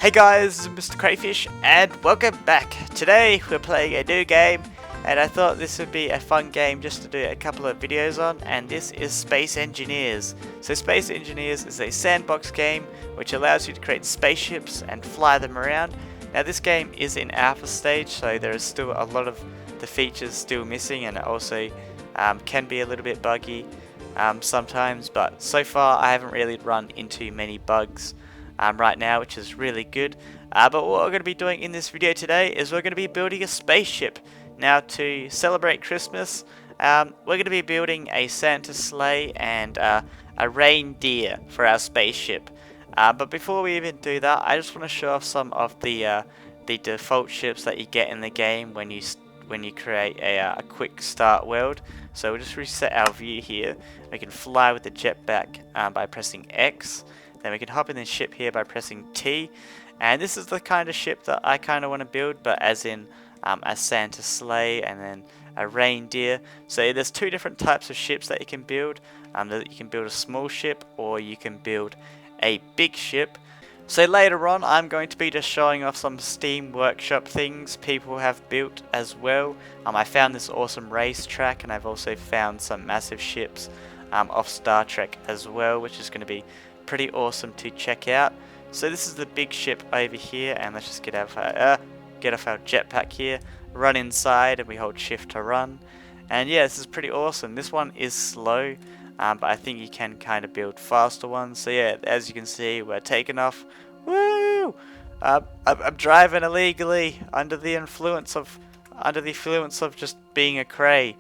Hey guys, this is MrCrayfish and welcome back. Today we're playing a new game and I thought this would be a fun game just to do a couple of videos on, and this is Space Engineers. So Space Engineers is a sandbox game which allows you to create spaceships and fly them around. Now this game is in alpha stage, so there is still a lot of the features still missing, and it also can be a little bit buggy sometimes, but so far I haven't really run into many bugs right now, which is really good. But what we're going to be doing in this video today is we're going to be building a spaceship. Now, to celebrate Christmas, we're going to be building a Santa sleigh and a reindeer for our spaceship. But before we even do that, I just want to show off some of the default ships that you get in the game when you create a quick start world. So we'll just reset our view here. We can fly with the jetpack by pressing X. Then we can hop in this ship here by pressing T, and this is the kind of ship that I kind of want to build, but as in a Santa sleigh and then a reindeer. So there's two different types of ships that you can build. You can build a small ship or you can build a big ship. So later on I'm going to be just showing off some Steam Workshop things people have built as well. I found this awesome racetrack, and I've also found some massive ships off Star Trek as well, which is going to be pretty awesome to check out. So this is the big ship over here, and let's just get off our jetpack here, run inside, and we hold shift to run. And yeah, this is pretty awesome. This one is slow, but I think you can kind of build faster ones. So yeah, as you can see, we're taking off. Woo! I'm driving illegally under the influence of just being a cray.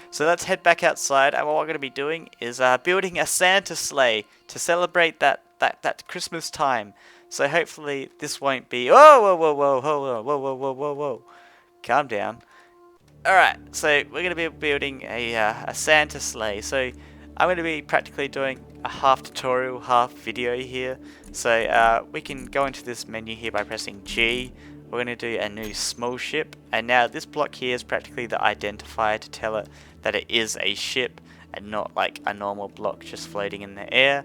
So let's head back outside, and what we're going to be doing is building a Santa sleigh to celebrate that Christmas time. So hopefully this won't be whoa, calm down. Alright, so we're going to be building a Santa sleigh. So I'm going to be practically doing a half tutorial, half video here. So we can go into this menu here by pressing G. We're going to do a new small ship, and now this block here is practically the identifier to tell it that it is a ship and not like a normal block just floating in the air.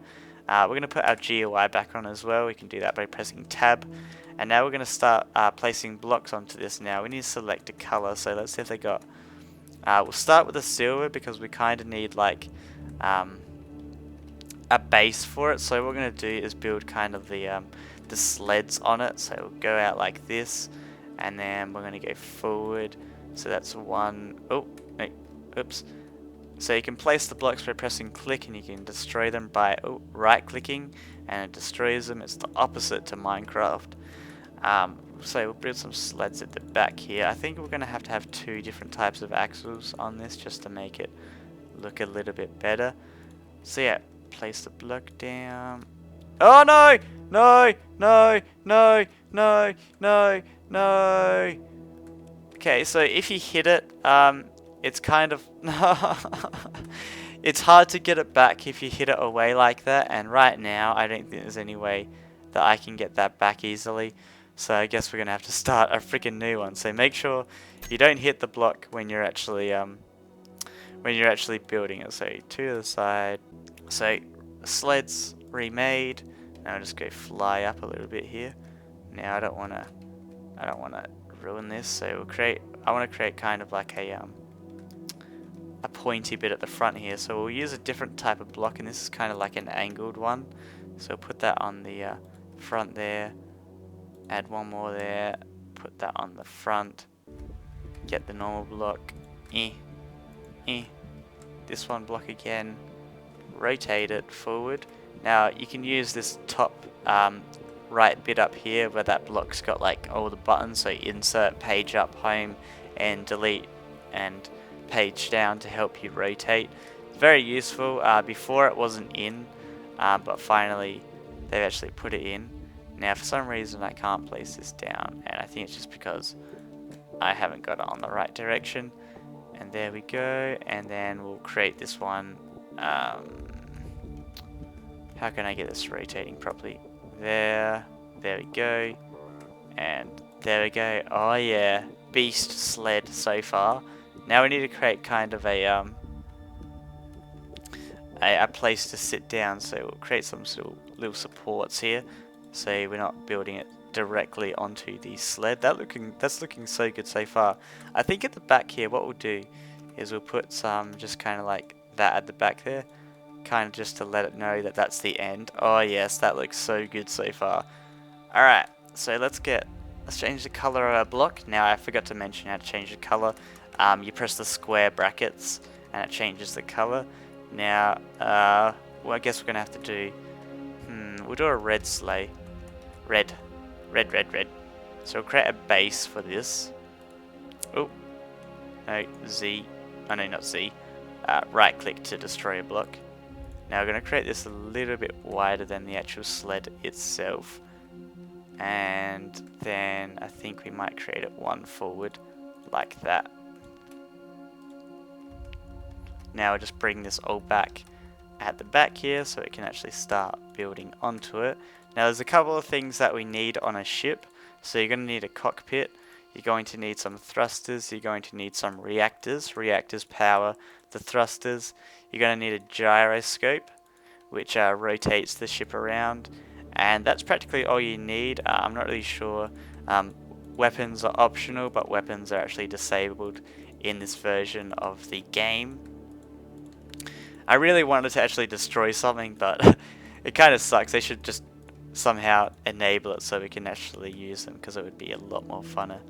We're going to put our GUI back on as well. We can do that by pressing tab, and now we're going to start placing blocks onto this. Now we need to select a color, so let's see if they got we'll start with a silver because we kind of need like a base for it. So what we're going to do is build kind of the sleds on it. So we'll go out like this, and then we're going to go forward. So that's one. Oh, no, oops. So you can place the blocks by pressing click, and you can destroy them by right clicking, and it destroys them. It's the opposite to Minecraft. So we'll build some sleds at the back here. I think we're going to have two different types of axles on this just to make it look a little bit better. So yeah, place the block down. Oh no! No! No! No! No! No! No! Okay, so if you hit it, it's kind of it's hard to get it back if you hit it away like that, and right now I don't think there's any way that I can get that back easily. So I guess we're gonna have to start a freaking new one. So make sure you don't hit the block when you're actually building it. So to the side. So sleds remade. Now I'll just go fly up a little bit here. Now I don't wanna ruin this, so I wanna create kind of like a pointy bit at the front here. So we'll use a different type of block, and this is kind of like an angled one. So we'll put that on the front there, add one more there, put that on the front, get the normal block, this one block again, rotate it forward. Now you can use this top right bit up here where that block's got like all the buttons, so insert, page up, home, and delete, and page down to help you rotate. It's very useful. Before it wasn't in, but finally they've actually put it in. Now for some reason I can't place this down, and I think it's just because I haven't got it on the right direction. And there we go, and then we'll create this one. How can I get this rotating properly? There we go, and there we go. Oh yeah, beast sled so far. Now we need to create kind of a place to sit down, so we'll create some sort of little supports here. so we're not building it directly onto the sled. That's looking so good so far. I think at the back here, what we'll do is we'll put some just kind of like that at the back there, kind of just to let it know that that's the end. Oh yes, that looks so good so far. Alright, so let's change the color of our block. Now I forgot to mention how to change the color. You press the square brackets and it changes the color. Now, well, I guess we're gonna have to do, we'll do a red sleigh. Red. So we'll create a base for this. Oh, no, Z. Oh no, not Z. Right click to destroy a block. Now we're going to create this a little bit wider than the actual sled itself. And then I think we might create it one forward, like that. Now we'll just bring this all back at the back here so it can actually start building onto it. Now there's a couple of things that we need on a ship. So you're going to need a cockpit, you're going to need some thrusters, you're going to need some reactors. Reactors power the thrusters. You're going to need a gyroscope, which rotates the ship around. And that's practically all you need. I'm not really sure. Weapons are optional, but weapons are actually disabled in this version of the game. I really wanted to actually destroy something, but it kind of sucks. They should just somehow enable it so we can actually use them, because it would be a lot more funner.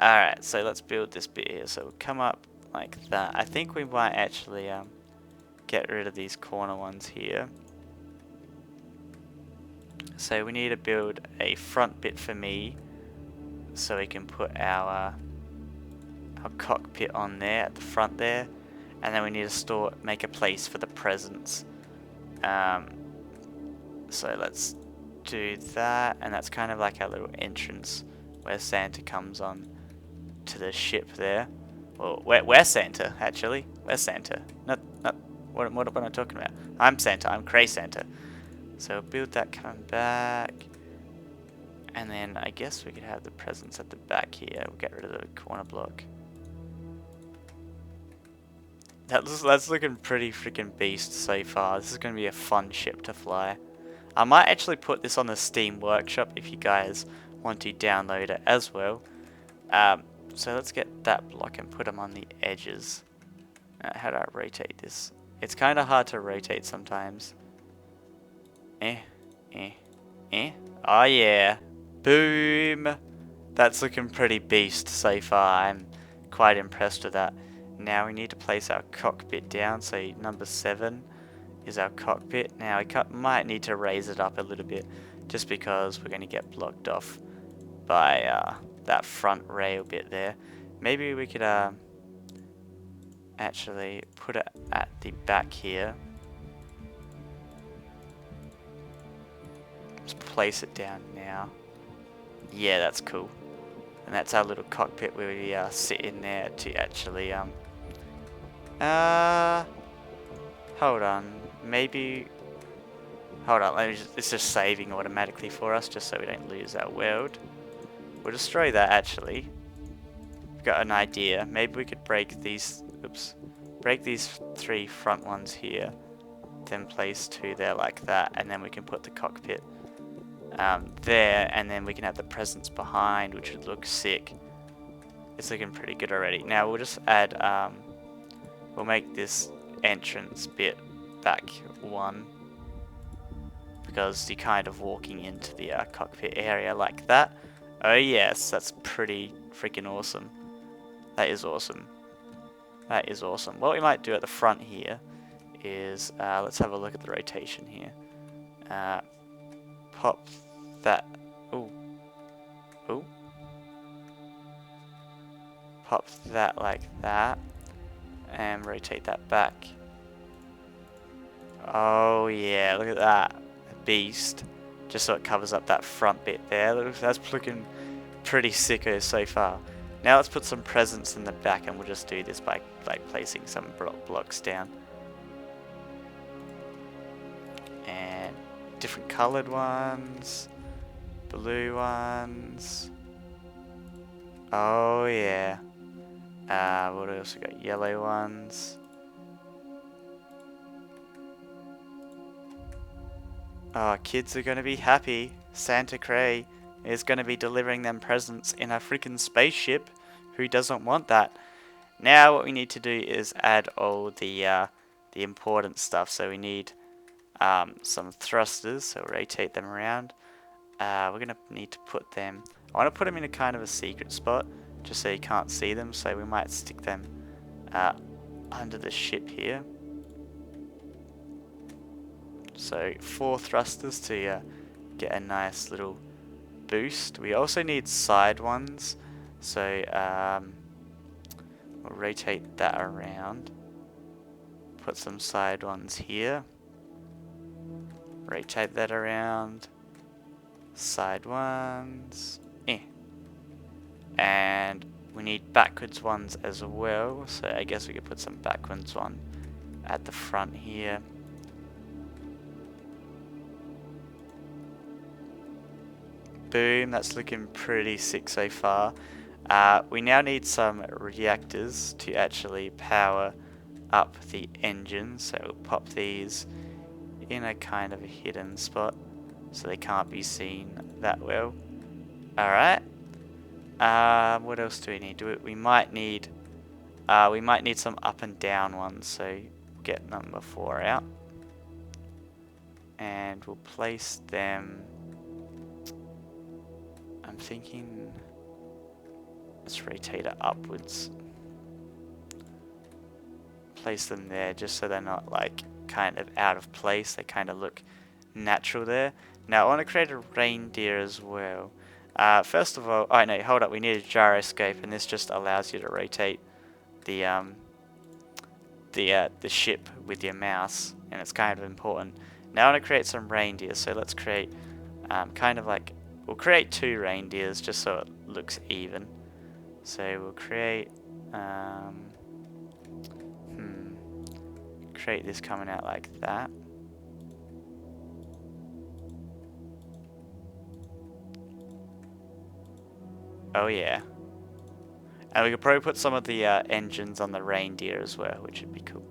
Alright, so let's build this bit here. So we'll come up like that. I think we might actually get rid of these corner ones here. So we need to build a front bit for me, so we can put our cockpit on there at the front there, and then we need to make a place for the presents. So let's do that, and that's kind of like our little entrance where Santa comes on to the ship there. Well, we're Santa, actually. We're Santa. Not what am I talking about? I'm Santa. I'm Cray Santa. So build that coming back, and then I guess we could have the presents at the back here. We'll get rid of the corner block. That's looking pretty freaking beast so far. This is going to be a fun ship to fly. I might actually put this on the Steam Workshop if you guys want to download it as well. So let's get that block and put them on the edges. How do I rotate this? It's kind of hard to rotate sometimes. Oh yeah. Boom. That's looking pretty beast so far. I'm quite impressed with that. Now we need to place our cockpit down. So number 7 is our cockpit. Now we might need to raise it up a little bit, just because we're going to get blocked off by that front rail bit there. Maybe we could actually put it at the back here. Let's place it down now. Yeah, that's cool. And that's our little cockpit where we sit in there to actually hold on. Maybe hold on, it's just saving automatically for us, just so we don't lose our world. We'll destroy that actually. Got an idea. Maybe we could break these break these 3 front ones here, then place 2 there like that, and then we can put the cockpit there, and then we can have the presents behind, which would look sick. It's looking pretty good already. Now we'll just add we'll make this entrance bit back 1, because you're kind of walking into the cockpit area like that. Oh yes, that's pretty freaking awesome. That is awesome. That is awesome. What we might do at the front here is, let's have a look at the rotation here. Pop that. Ooh. Ooh. Pop that like that, and rotate that back. Oh yeah, look at that. A beast. Just so it covers up that front bit there. That's looking pretty sicko so far. Now let's put some presents in the back, and we'll just do this by placing some blocks down. And different coloured ones. Blue ones. Oh yeah. What else we got? Yellow ones. Oh, kids are gonna be happy. Santa Cray is going to be delivering them presents in a freaking spaceship. Who doesn't want that? Now what we need to do is add all the important stuff. So we need some thrusters, so rotate them around. We're going to need to put them... I want to put them in a kind of a secret spot, just so you can't see them. So we might stick them under the ship here. So 4 thrusters to get a nice little boost. We also need side ones, so we'll rotate that around. Put some side ones here. Rotate that around. Side ones. And we need backwards ones as well, so I guess we could put some backwards one at the front here. Boom, that's looking pretty sick so far. We now need some reactors to actually power up the engine, so we'll pop these in a kind of a hidden spot so they can't be seen that well. Alright. What else do we need? We might need some up and down ones, so get number 4 out. And we'll place them... I'm thinking... let's rotate it upwards. Place them there just so they're not like kind of out of place. They kind of look natural there. Now I want to create a reindeer as well. First of all, oh no, hold up, we need a gyroscope, and this just allows you to rotate the ship with your mouse, and it's kind of important. Now I want to create some reindeers, so let's create kind of like, we'll create 2 reindeers just so it looks even. So we'll create create this coming out like that. Oh yeah. And we could probably put some of the engines on the reindeer as well, which would be cool.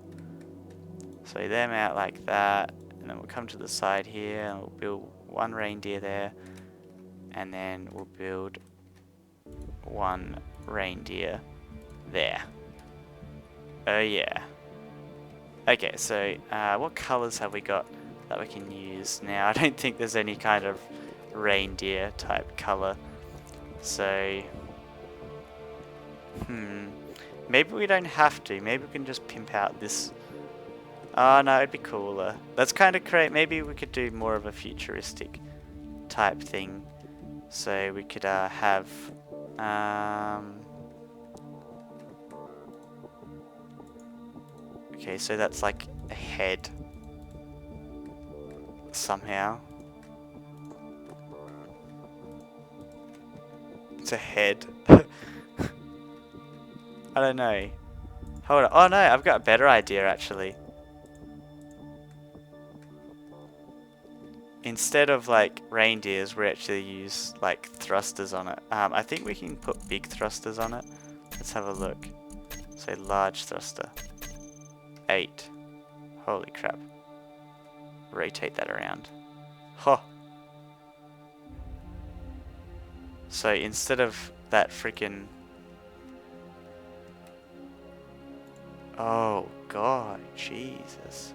So them out like that, and then we'll come to the side here and we'll build 1 reindeer there, and then we'll build 1 reindeer there. Oh yeah. Okay, so what colors have we got that we can use now? I don't think there's any kind of reindeer type color. So, maybe we don't have to. Maybe we can just pimp out this. Oh no, it'd be cooler. Let's kind of create, maybe we could do more of a futuristic type thing. So we could have, okay, so that's like a head somehow. It's a head. I don't know. Hold on. Oh no, I've got a better idea actually. Instead of like reindeers, we actually use like thrusters on it. I think we can put big thrusters on it. Let's have a look. So large thruster. 8. Holy crap. Rotate that around. Huh. So instead of that freaking... oh god, Jesus.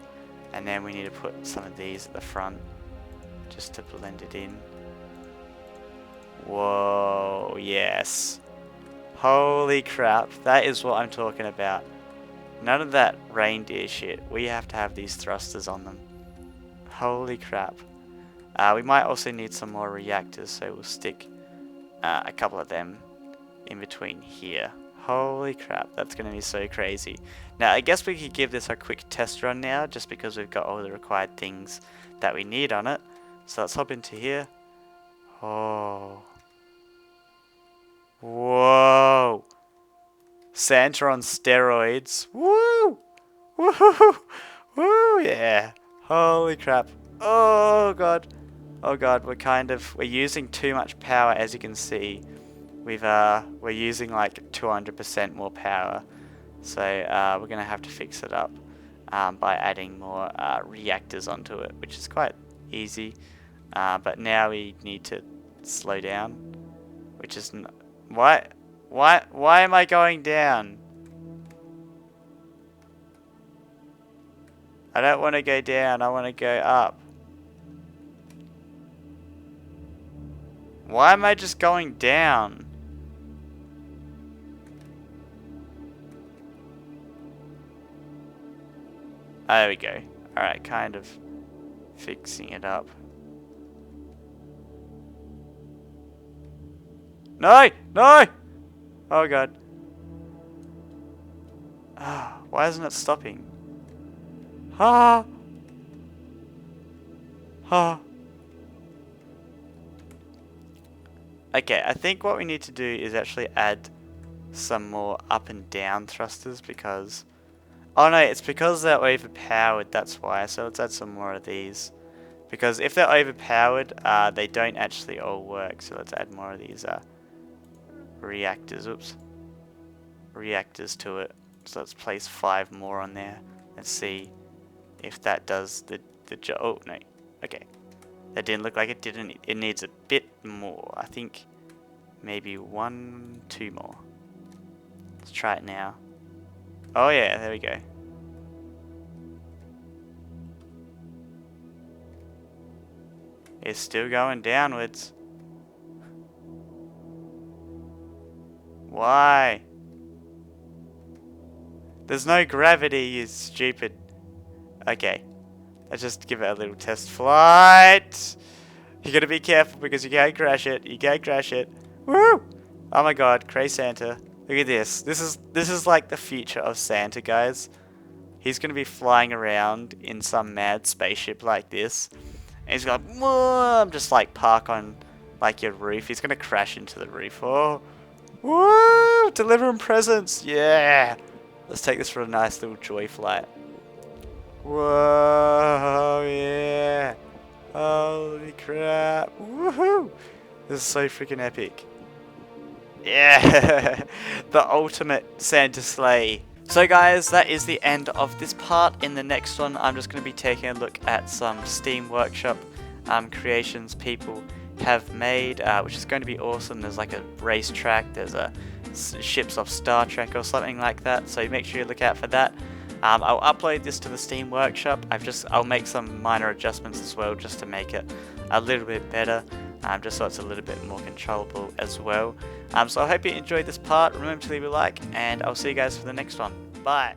And then we need to put some of these at the front just to blend it in. Whoa, yes. Holy crap, that is what I'm talking about. None of that reindeer shit. We have to have these thrusters on them. Holy crap. We might also need some more reactors, so we'll stick a couple of them in between here. Holy crap, that's going to be so crazy. Now, I guess we could give this a quick test run now, just because we've got all the required things that we need on it. So let's hop into here. Oh. Whoa. Santa on steroids. Woo! Woo! Woo! Yeah. Holy crap. Oh god. Oh god, we're using too much power, as you can see. We're using like 200% more power. So we're gonna have to fix it up by adding more reactors onto it, which is quite easy. But now we need to slow down, which is why am I going down? I don't want to go down, I want to go up. Why am I just going down? Oh, there we go. Alright, kind of fixing it up. No! No! Oh god. Ah, why isn't it stopping? Ah! Ah! Okay, I think what we need to do is actually add some more up and down thrusters because... Oh no, it's because they're overpowered, that's why. So let's add some more of these. Because if they're overpowered, they don't actually all work. So let's add more of these reactors. Oops. Reactors to it. So let's place 5 more on there. Let's see if that does the job. Oh no. Okay. That didn't look like it didn't. It needs a bit more. I think maybe 1, 2 more. Let's try it now. Oh yeah, there we go. It's still going downwards. Why? There's no gravity, you stupid. Okay. Let's just give it a little test flight. You gotta be careful because you can't crash it. You can't crash it. Woo! Oh my god, Cray Santa. Look at this. This is like the future of Santa, guys. He's gonna be flying around in some mad spaceship like this. And he's gonna just like park on like your roof. He's gonna crash into the roof. Oh, woo! Delivering presents. Yeah. Let's take this for a nice little joy flight. Whoa, yeah. Holy crap. Woohoo! This is so freaking epic. Yeah. The ultimate Santa sleigh. So guys, that is the end of this part. In the next one, I'm just going to be taking a look at some Steam Workshop creations people have made, which is going to be awesome. There's like a racetrack, there's a ships off Star Trek or something like that, so make sure you look out for that. I'll upload this to the Steam Workshop. I'll make some minor adjustments as well just to make it a little bit better, just so it's a little bit more controllable as well. So I hope you enjoyed this part. Remember to leave a like, and I'll see you guys for the next one. Bye!